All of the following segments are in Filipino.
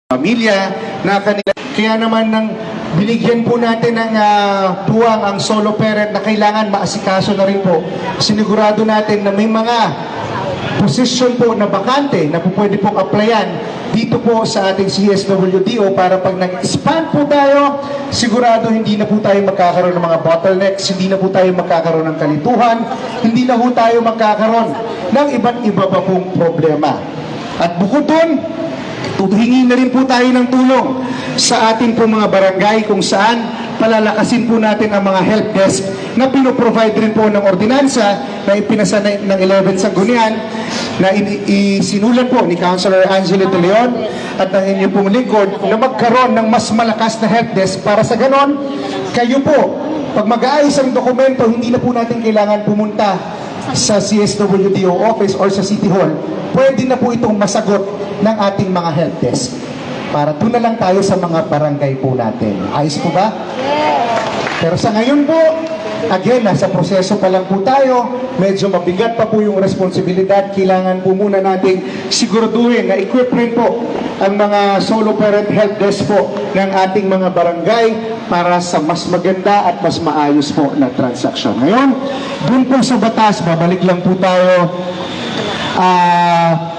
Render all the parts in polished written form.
pamilya na kanila. Kaya naman binigyan po natin ng puwang ang solo parent na kailangan maasikaso na rin po. Sinigurado natin na may mga posisyon po na bakante na po pwede pong applyan dito po sa ating CSWDO para pag nag-expand po tayo, sigurado hindi na po tayo magkakaroon ng mga bottlenecks, hindi na po tayo magkakaroon ng kalituhan, hindi na po tayo magkakaroon ng iba't iba pa pong problema. At bukod doon, hingi na rin po tayo ng tulong sa ating po mga barangay kung saan palalakasin po natin ang mga help desk na pinoprovide rin po ng ordinansa na ipinasa ng 11 Sanggunian na isinulat po ni Councilor Angelo De Leon at ng inyong pong lingkod na magkaroon ng mas malakas na help desk para sa ganon, kayo po, pag mag-aayos ang dokumento, hindi na po natin kailangan pumunta sa CSWDO office or sa City Hall, pwede na po itong masagot ng ating mga help desk. Para doon na lang tayo sa mga barangay po natin. Ayos po ba? Pero sa ngayon po, again, nasa proseso pa lang po tayo, medyo mabigat pa po yung responsibilidad. Kailangan po muna nating siguraduhin na equip rin po ang mga solo parent help desk po ng ating mga barangay para sa mas maganda at mas maayos po na transaksyon. Ngayon, dun po sa batas, babalik lang po tayo,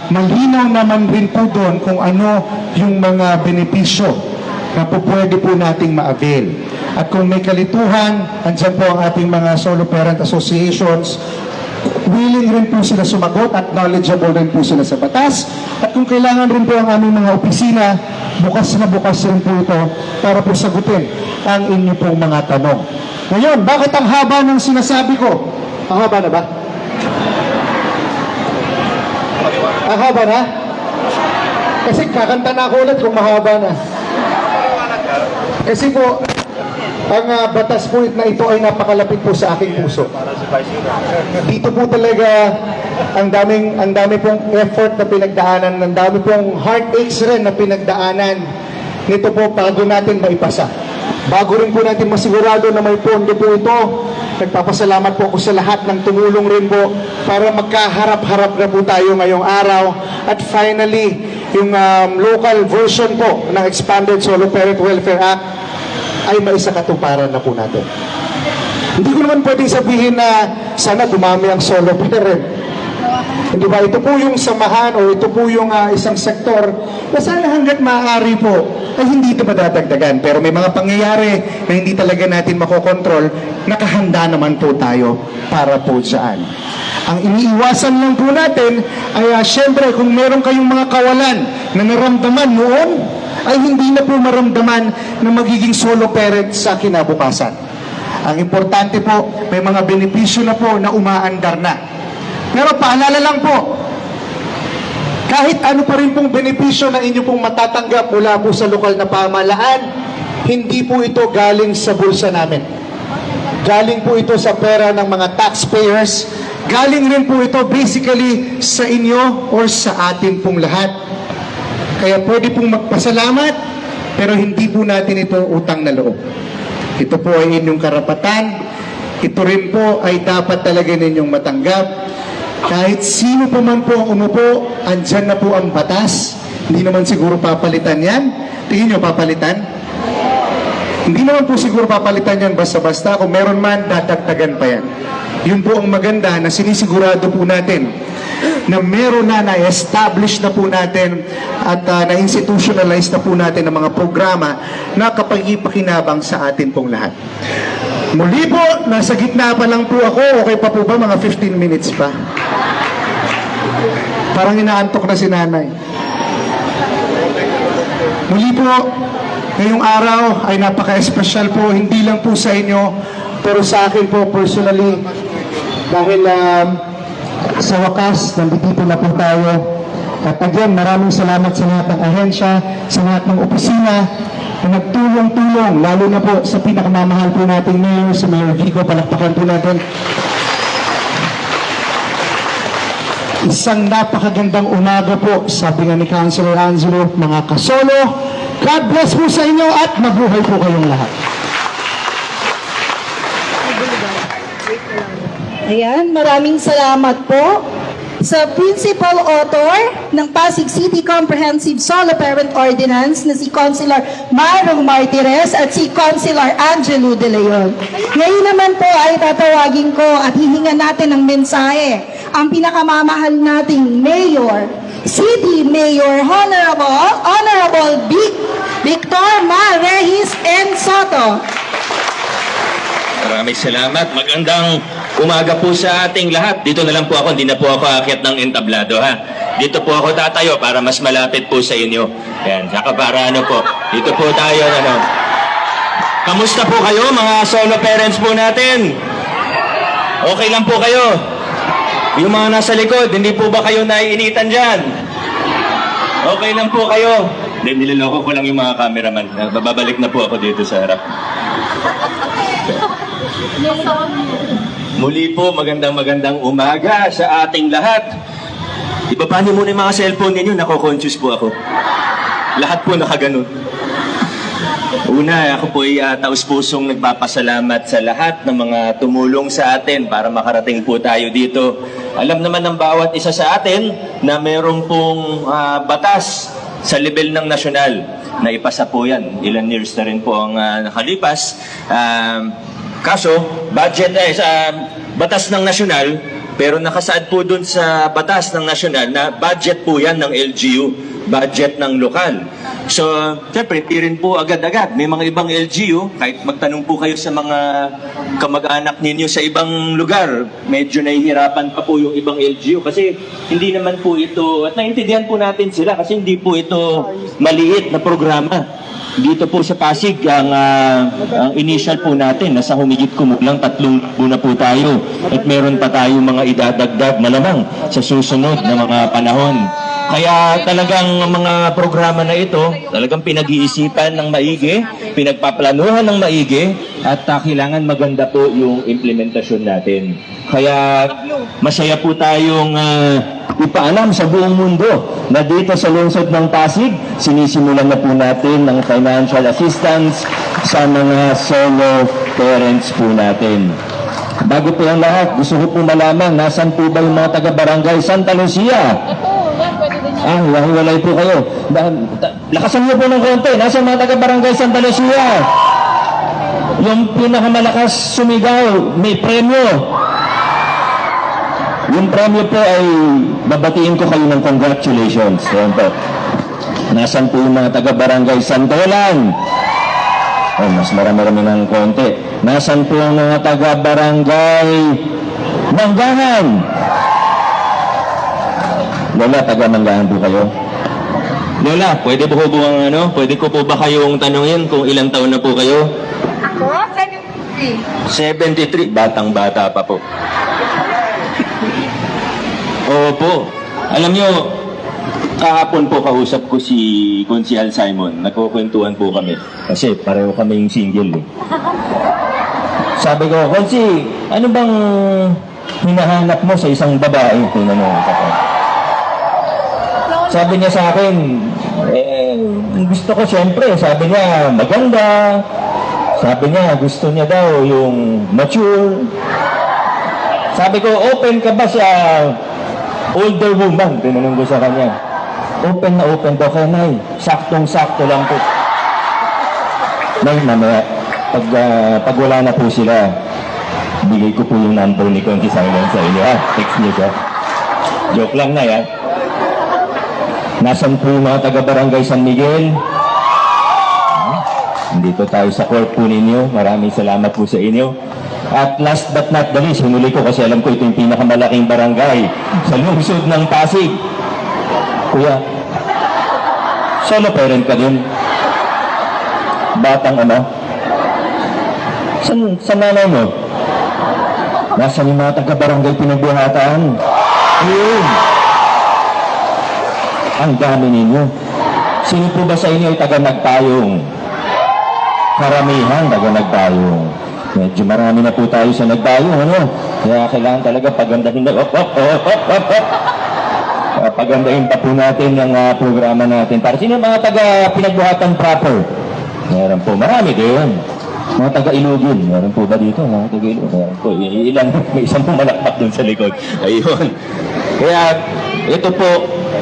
malinaw naman rin po doon kung ano yung mga benepisyo na po pwede po nating ma-avail. At kung may kalituhan, andyan po ang ating mga solo parent associations, willing rin po sila sumagot at knowledgeable rin po sila sa batas. At kung kailangan rin po ang aming mga opisina, bukas na bukas rin po ito para po sagutin ang inyo pong mga tanong. Ngayon, bakit ang haba ng sinasabi ko? Ang haba na ba? Ang haba na? Kasi kakanta na ako ulit kung mahaba na. Kasi po, ang batas po na ito ay napakalapit po sa aking puso. Dito po talaga ang dami pong effort na pinagdaanan, ang dami pong heartaches rin na pinagdaanan nito po bago natin maipasa. Bago rin po natin masigurado na may pondo po ito, nagpapasalamat po ako sa lahat ng tumulong rin po para magkaharap-harap na po tayo ngayong araw. At finally, yung local version po ng Expanded Solo Parent Welfare Act ay maisakatuparan na po natin. Hindi ko naman pwedeng sabihin na sana dumami ang solo parent. Hindi ba? Ito po yung samahan o ito po yung isang sektor na sana hanggat maaari po ay hindi ito madadagdagan. Pero may mga pangyayari na hindi talaga natin makokontrol, nakahanda naman po tayo para po dyan. Ang iniiwasan lang po natin ay syempre kung meron kayong mga kawalan na naramdaman noon, ay hindi na po maramdaman na magiging solo parent sa kinabukasan. Ang importante po, may mga benepisyo na po na umaandar na. Pero paalala lang po, kahit ano pa rin pong benepisyo na inyo pong matatanggap mula po sa lokal na pamahalaan, hindi po ito galing sa bulsa namin. Galing po ito sa pera ng mga taxpayers. Galing rin po ito basically sa inyo or sa atin pong lahat. Kaya pwede pong magpasalamat, pero hindi po natin ito utang na loob. Ito po ay inyong karapatan. Ito rin po ay dapat talaga ninyong matanggap. Kahit sino pa man po ang umupo, andyan na po ang batas. Hindi naman siguro papalitan yan. Tingin nyo, papalitan? Hindi naman po siguro papalitan yan basta-basta. Kung meron man, dadagdagan pa yan. Yun po ang maganda na sinisigurado po natin na meron na-establish na po natin at na-institutionalize na po natin ang mga programa na kapag-ipakinabang sa atin pong lahat. Muli po, nasa gitna pa lang po ako. Okay pa po ba? Mga 15 minutes pa. Parang inaantok na si nanay. Muli po, ngayong araw ay napaka-espesyal po, hindi lang po sa inyo, pero sa akin po personally, dahil sa wakas, nandito na po tayo. At again, maraming salamat sa lahat ng ahensya, sa lahat ng opisina, na nagtulong-tulong, lalo na po sa pinakamamahal po nating mayor, si Mayor Vico, palakpakan po natin. Isang napakagandang umaga po, sabi nga ni Councilor Angelo, mga kasolo, God bless po sa inyo at mabuhay po kayong lahat. Ayan, maraming salamat po. sa principal author ng Pasig City Comprehensive Solo Parent Ordinance na si Councilor Marong Martires at si Councilor Angelo De Leon. Ngayon naman po ay tatawagin ko at hihingan natin ng mensahe ang pinakamamahal nating Mayor, City Mayor Honorable Victor Ma Rehis N. Soto. Maraming salamat. Magandang umaga po sa ating lahat. Dito na lang po ako, hindi na po ako aakyat ng entablado ha. Dito po ako tatayo para mas malapit po sa inyo. Yan, saka para ano po. Dito po tayo ano. Kamusta po kayo mga solo parents po natin? Okay lang po kayo? Yung mga nasa likod, hindi po ba kayo naiinitan dyan? Okay lang po kayo? Hindi, niloloko ko lang yung mga cameraman. Babalik na po ako dito sa harap. Muli po, magandang umaga sa ating lahat. Ibaba niyo muna yung mga cellphone ninyo, nako-conscious po ako. Lahat po nakaganon. Una, ako po ay taus-pusong nagpapasalamat sa lahat ng mga tumulong sa atin para makarating po tayo dito. Alam naman ng bawat isa sa atin na mayroong pong batas sa level ng nasyonal na ipasa po yan. Ilan years na rin po ang nakalipas. Kaso, budget sa batas ng nasyonal, pero nakasaad po dun sa batas ng nasyonal na budget po yan ng LGU, budget ng lokal. So, siyempre, hindi rin po agad-agad. May mga ibang LGU, kahit magtanong po kayo sa mga kamag-anak ninyo sa ibang lugar, medyo nahihirapan pa po yung ibang LGU kasi hindi naman po ito, at naintindihan po natin sila kasi hindi po ito maliit na programa. Dito po sa Pasig, ang initial po natin, nasa humigit kumulang 3,000 na po tayo. At meron pa tayong mga idadagdag na lamang sa susunod na mga panahon. Kaya talagang mga programa na ito, talagang pinag-iisipan ng maigi, pinagpaplanuhan ng maigi, at kailangan maganda po yung implementasyon natin. Kaya masaya po tayong ipaalam sa buong mundo na dito sa lungsod ng Pasig, sinisimulan na po natin ng financial assistance sa mga solo parents po natin. Bago po ang lahat, gusto ko po malaman, nasan po ba yung mga taga-barangay Santa Lucia? Hiwalay po kayo. Lakasan niyo po ng konti. Nasa mga taga-barangay Santa Lucia? Yung pinakamalakas sumigaw, may premyo. Yung premyo po ay babatiin ko kayo ng congratulations. Ayan po. Nasan po yung mga taga-barangay Santolan? Oh, mas marami-rami ng konti. Nasan po yung mga taga-barangay Manggahan? Lola, taga-Manggahan po kayo? Lola, pwede po ba pwede ko po ba kayong tanungin kung ilang taon na po kayo? Ako, 73. 73, batang-bata pa po. Opo. Alam nyo, kahapon po kausap ko si Consihal Simon. Nagkukwentuhan po kami. Kasi pareho kaming single eh. Sabi ko, Consi, ano bang hinahanap mo sa isang babae? Tingnan mo, sabi niya sa akin, gusto ko siyempre, sabi niya, maganda. Sabi niya, gusto niya daw yung mature. Sabi ko, open ka ba sa older woman? Tinanong ko sa kanya. Open na open daw kay Nay. Saktong-sakto lang po. Nay, mamaya, pag wala na po sila, bigay ko po yung number ni Conti Simon sa inyo. Text niyo siya. Joke lang na yan. Nasaan po yung mga taga-barangay San Miguel? Dito tayo sa court po ninyo. Maraming salamat po sa inyo. At last but not the least, hinuli ko kasi alam ko ito yung pinakamalaking barangay sa lungsod ng Pasig. Kuya, solo parent ka din? Batang ama? San nanay mo? Nasaan yung mga taga-barangay pinagbuhataan? Ayun. Ang dami ninyo. Sino po ba sa inyo ay taga-nagpayong? Karamihan taga-nagpayong. Medyo marami na po tayo sa nagpayong, ano? Kaya kailangan talaga pagandahin na, pagandahin pa po natin ang programa natin. Para sino mga taga-pinagbuhatan proper? Meron po, marami din. Mga taga-Ilugin, meron po ba dito? Mga taga-Ilugin, meron po. Ilan, may isang pumalakpak dun sa likod. Ayun. Kaya ito po,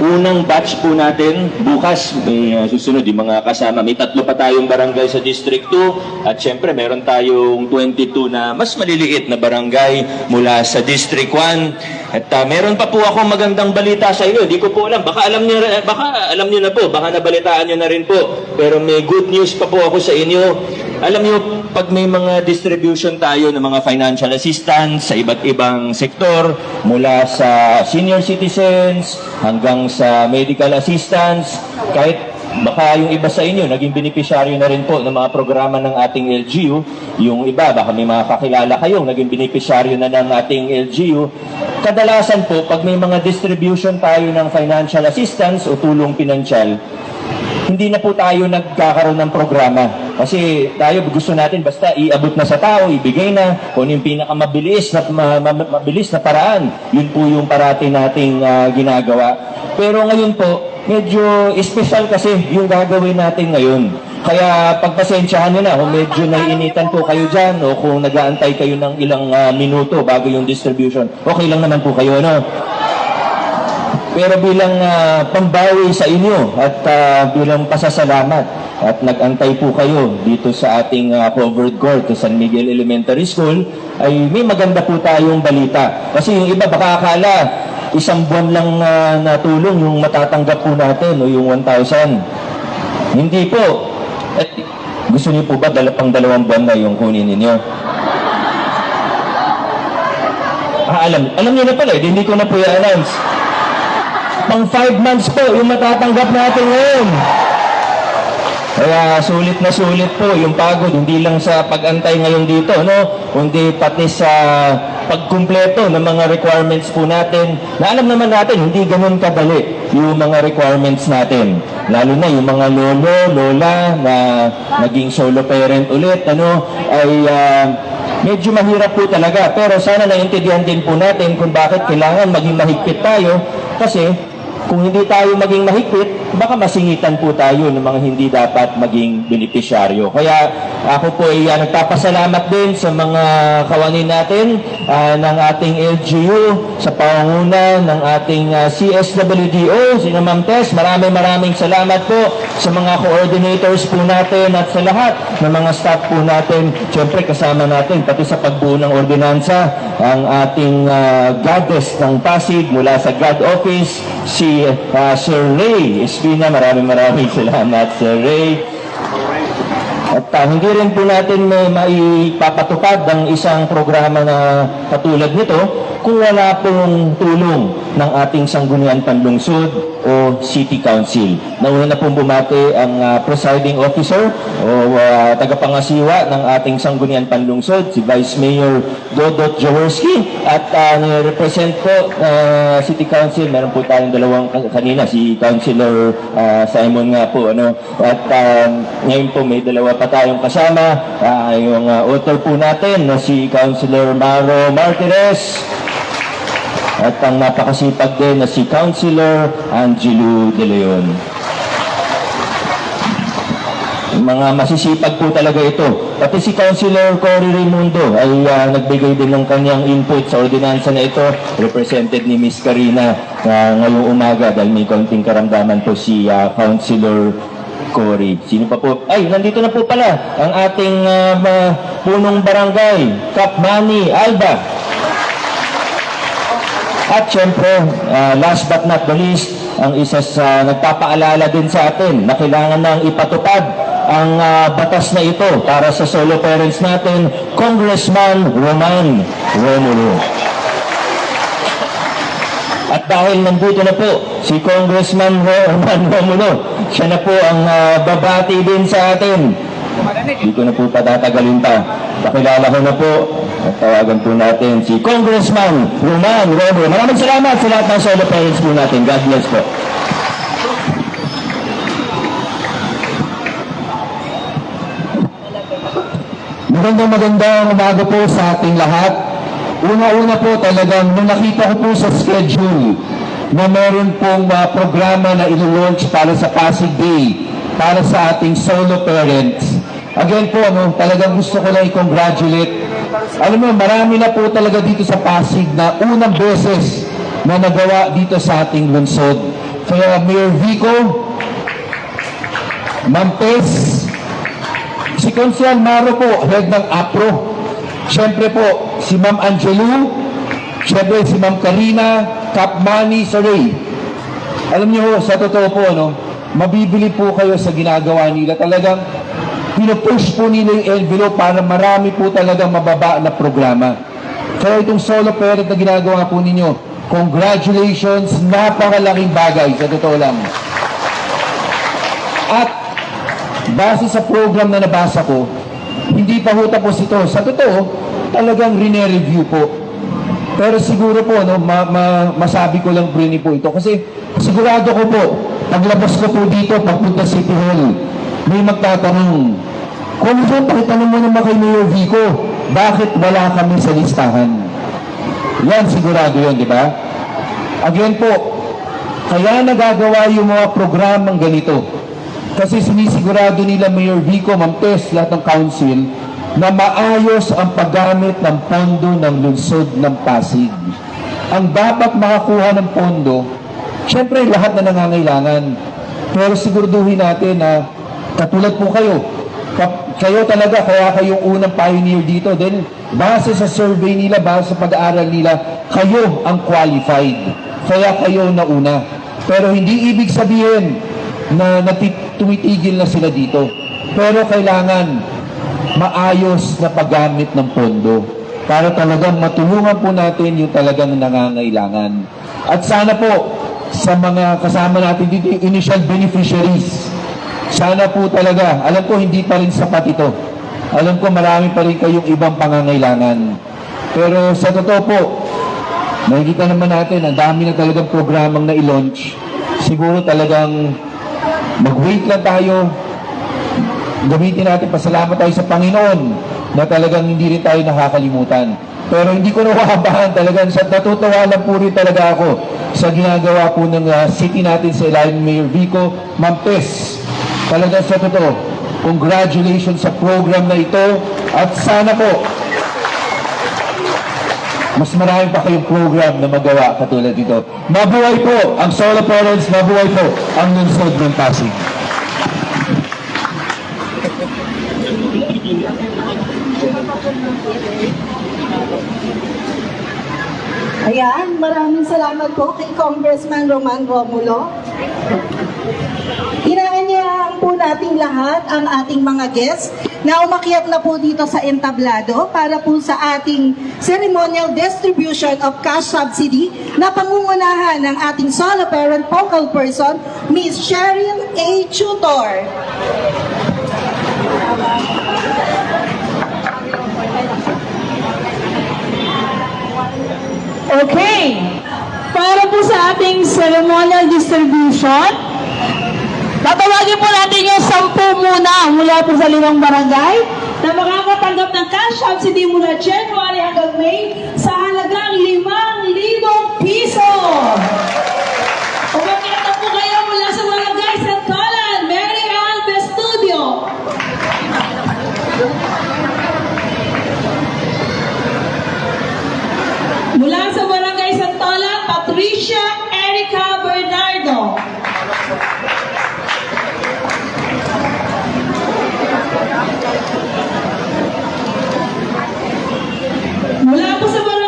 unang batch po natin, bukas may susunod yung mga kasama. May 3 pa tayong barangay sa District 2 at syempre meron tayong 22 na mas maliliit na barangay mula sa District 1. At meron pa po akong magandang balita sa inyo. Hindi ko po alam, baka alam niyo na po, baka nabalitaan niyo na rin po. Pero may good news pa po ako sa inyo. Alam niyo, pag may mga distribution tayo ng mga financial assistance sa iba't ibang sektor, mula sa senior citizens hanggang sa medical assistance, kahit baka yung iba sa inyo naging beneficiaryo na rin po ng mga programa ng ating LGU, yung iba baka may mga kakilala kayong naging beneficiaryo na ng ating LGU. Kadalasan po, pag may mga distribution tayo ng financial assistance o tulong pinansyal, hindi na po tayo nagkakaroon ng programa. Kasi tayo gusto natin basta iabot na sa tao, ibigay na, kung yung pinakamabilis na, mabilis na paraan, yun po yung parati nating ginagawa. Pero ngayon po, medyo special kasi yung gagawin natin ngayon. Kaya pagpasensyahan nyo na kung medyo naiinitan po kayo dyan o kung nag-aantay kayo ng ilang minuto bago yung distribution. Okay lang naman po kayo, no? Pero bilang pambawi sa inyo at bilang pasasalamat at nag-antay po kayo dito sa ating covered court sa San Miguel Elementary School, ay may maganda po tayong balita. Kasi yung iba baka akala, 1 buwan lang na tulong yung matatanggap po natin o yung 1,000. Hindi po. At gusto niyo po ba pang 2 buwan na yung kunin ninyo? Alam niyo na pala, hindi ko na po i-announce. Pang 5 months po yung matatanggap natin ngayon. Kaya sulit na sulit po yung pagod, hindi lang sa pag-antay ngayon dito, no? Kundi pati sa pagkumpleto ng mga requirements po natin, na alam naman natin, hindi ganun kadali yung mga requirements natin. Lalo na yung mga lolo, lola na naging solo parent ulit, ano, ay medyo mahirap po talaga. Pero sana naintindihan din po natin kung bakit kailangan maging mahigpit tayo. Kasi kung hindi tayo maging mahigpit, baka masingitan po tayo ng mga hindi dapat maging benepisyaryo. Kaya ako po ay nagpapasalamat din sa mga kawanin natin ng ating LGU, sa pangunguna ng ating CSWDO, si Ma'am Tess. Maraming salamat po sa mga coordinators po natin at sa lahat ng mga staff po natin. Siyempre kasama natin pati sa pagbuo ng ordinansa ang ating goddess ng Pasig mula sa God Office, si Sir Ray Espina. Maraming salamat, Sir Ray. At hindi rin po natin maipapatupad ang isang programa na katulad nito kung wala pong tulong ng ating Sangguniang Panlungsod o City Council. Nauna na pong bumati ang presiding officer o tagapangasiwa ng ating Sangguniang Panlungsod, si Vice Mayor Dodot Jaworski. At represent po City Council, meron po tayong 2 kanina, si Councilor Simon nga po. Ano? At ngayon po may 2 pa tayong kasama, yung author po natin na si Councilor Maro Martirez. At ang napakasipag din na si Councilor Angelo De Leon. Mga masisipag po talaga ito. Pati si Councilor Cory Raimundo ay nagbigay din ng kanyang input sa ordinansa na ito, represented ni Miss Karina ngayong umaga dahil may konting karamdaman po si Councilor Cory. Sino pa po? Ay, nandito na po pala ang ating punong barangay, Kap Manny Alba. At syempre, last but not the least, ang isa sa nagpapaalala din sa atin na kailangan nang ipatupad ang batas na ito para sa solo parents natin, Congressman Roman Romulo. At dahil nandito na po si Congressman Roman Romulo, siya na po ang babati din sa atin. Hindi ko na po patatagalin pa. Pakilala ko na po at tawagan po natin si Congressman Roman Romulo. Maraming salamat sa lahat ng solo parents po natin. God bless po. Magandang umaga po sa ating lahat. Una-una po talagang nung nakita ko po sa schedule na meron pong programa na ilo-launch para sa Pasig Day, para sa ating solo parents. Again po, talagang gusto ko lang i-congratulate. Alam mo, marami na po talaga dito sa Pasig na unang beses na nagawa dito sa ating lungsod. Kaya Mayor Vico, Ma'am Tess, si Consiel Maro po, head ng APRO. Siyempre po, si Ma'am Angelu, siyempre si Ma'am Karina, Capmani, Saray. Alam niyo, sa totoo po, mabibili po kayo sa ginagawa nila. Talagang pinupush po nila yung envelope para marami po talagang mababa na programa. Kaya itong solo parent na ginagawa po ninyo, congratulations, napakalaking bagay, sa totoo lang. At base sa program na nabasa ko, hindi pa ho tapos ito. Sa totoo, talagang rine-review po. Pero siguro po, masabi ko lang rin po ito. Kasi sigurado ko po, paglabas ko po dito, pagpunta City Hall, may magtatanong, kung pakitanong mo naman kay Mayor Vico, bakit wala kami sa listahan? Yan, sigurado yun, di ba? Again po, kaya nagagawa yung mga programang ganito. Kasi sinisigurado nila Mayor Vico, Ma'am Tess, lahat ng council, na maayos ang paggamit ng pondo ng lungsod ng Pasig. Ang dapat makakuha ng pondo, syempre lahat na nangangailangan. Pero siguraduhin natin na katulad po kayo, kayo talaga, kaya kayong unang pioneer dito. Then, base sa survey nila, base sa pag-aaral nila, kayo ang qualified. Kaya kayo nauna. Pero hindi ibig sabihin na tumitigil na sila dito. Pero kailangan maayos na paggamit ng pondo para talagang matulungan po natin yung talagang nangangailangan. At sana po, sa mga kasama natin dito, yung initial beneficiaries, sana po talaga, alam ko hindi pa rin sapat ito. Alam ko marami pa rin kayong ibang pangangailangan. Pero sa totoo po, nakikita naman natin, ang dami na talagang programang na i-launch. Siguro talagang mag-wait lang tayo. Gamitin natin, pasalamat tayo sa Panginoon na talagang hindi rin tayo nakakalimutan. Pero hindi ko nawabahan talagang, natutuwa lang po rin talaga ako sa ginagawa po ng city natin sa ilalim Mayor Vico, Ma'am Tess. Talagang sa totoo, congratulations sa program na ito at sana po mas marami pa kayong program na magawa katulad dito. Mabuhay po ang Solo Parents, mabuhay po ang lungsod ng Pasig. Ayan, maraming salamat po kay Congressman Roman Romulo. Inaanyayahan po nating lahat ang ating mga guests na umakyat na po dito sa entablado para po sa ating ceremonial distribution of cash subsidy na pangungunahan ng ating solo parent focal person, Ms. Sheryl A. Tutor. Okay. Para po sa ating ceremonial distribution, tatawagin po natin yung 10 muna mula po sa 5 barangay na makakatanggap ng cash subsidy mula January hanggang May sa halagang 5,000 piso. Umakyat na po kayo mula sa barangay Santolan, Mary Ann Bestudio. Mula sa barangay Santolan, Patricia Erica Bernardo. Mula po sa barangay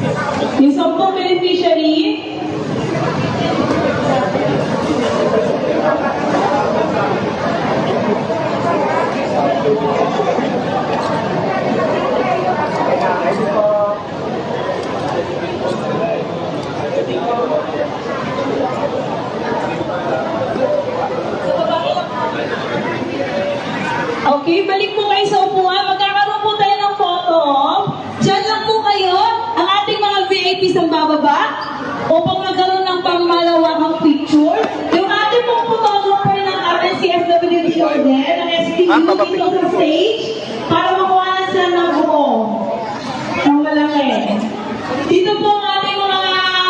Yung 10 beneficiary, okay, balik po kayo sa upuan. Magkakaroon po tayo ng photo op. Diyan lang po kayo, ang ating mga VIPs ang bababa upang magkaroon ng pangmalawakang picture. Yung ating pong photographer ng RNCSWD Order, ng STU, dito sa stage, para makuha sila ng buo. Ang malaki. Dito po ang ating mga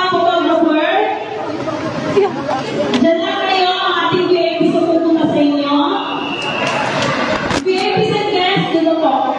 photographer. Diyan lang kayo, ang ating VIPs na pupunta sa inyo. VIPs and guests, dito po.